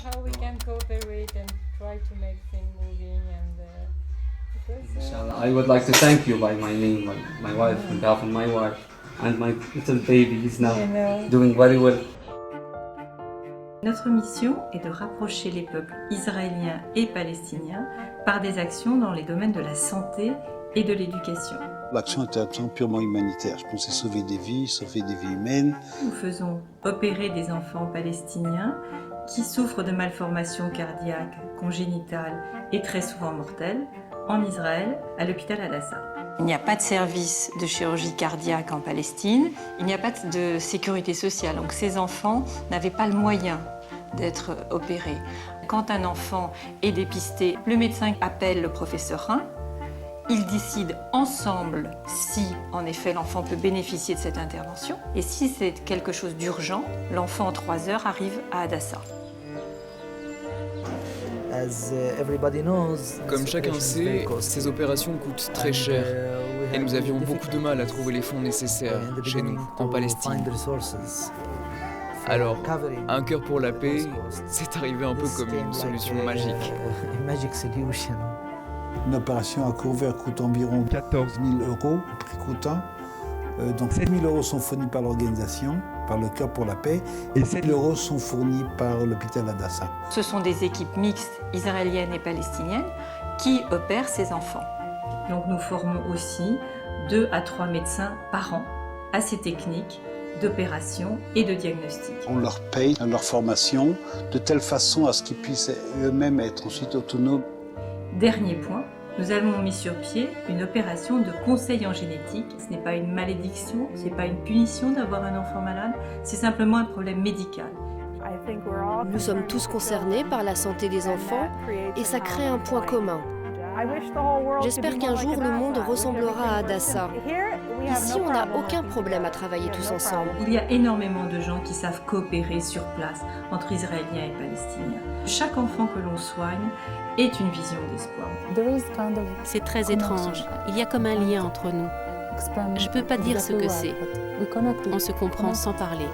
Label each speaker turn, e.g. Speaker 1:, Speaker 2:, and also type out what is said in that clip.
Speaker 1: how we can cooperate and try to make things moving and
Speaker 2: Inshallah. I would like to thank you by my name, my wife, on behalf of my wife and my little baby. He's now doing very well.
Speaker 3: Notre mission est de rapprocher les peuples israéliens et palestiniens par des actions dans les domaines de la santé et de l'éducation.
Speaker 4: L'action est une action purement humanitaire. Je pensais sauver des vies humaines.
Speaker 3: Nous faisons opérer des enfants palestiniens qui souffrent de malformations cardiaques, congénitales et très souvent mortelles en Israël, à l'hôpital Hadassah. Il n'y a pas de service de chirurgie cardiaque en Palestine, il n'y a pas de sécurité sociale, donc ces enfants n'avaient pas le moyen d'être opérés. Quand un enfant est dépisté, le médecin appelle le professeur Rhin. Ils décident ensemble si, en effet, l'enfant peut bénéficier de cette intervention. Et si c'est quelque chose d'urgent, l'enfant en 3 heures arrive à Hadassah.
Speaker 5: Comme chacun sait, ces opérations coûtent très cher. Et nous avions beaucoup de mal à trouver les fonds nécessaires chez nous, en Palestine. Alors, un cœur pour la paix, c'est arrivé un peu comme une solution magique.
Speaker 4: Une opération à Courvert coûte environ 14 000 €, prix coûtant. Donc 7 000 € sont fournis par l'organisation, par le Cœur pour la Paix, et 7 000 € sont fournis par l'hôpital Hadassah.
Speaker 3: Ce sont des équipes mixtes israéliennes et palestiniennes qui opèrent ces enfants. Donc nous formons aussi 2 à 3 médecins par an à ces techniques d'opération et de diagnostic.
Speaker 4: On leur paye leur formation de telle façon à ce qu'ils puissent eux-mêmes être ensuite autonomes.
Speaker 3: Dernier point, nous avons mis sur pied une opération de conseil en génétique. Ce n'est pas une malédiction, ce n'est pas une punition d'avoir un enfant malade, c'est simplement un problème médical.
Speaker 6: Nous sommes tous concernés par la santé des enfants et ça crée un point commun. J'espère qu'un jour le monde ressemblera à Hadassah. Ici, on n'a aucun problème à travailler tous ensemble.
Speaker 3: Il y a énormément de gens qui savent coopérer sur place entre Israéliens et Palestiniens. Chaque enfant que l'on soigne est une vision d'espoir.
Speaker 7: C'est très étrange. Il y a comme un lien entre nous. Je ne peux pas dire ce que c'est. On se comprend sans parler.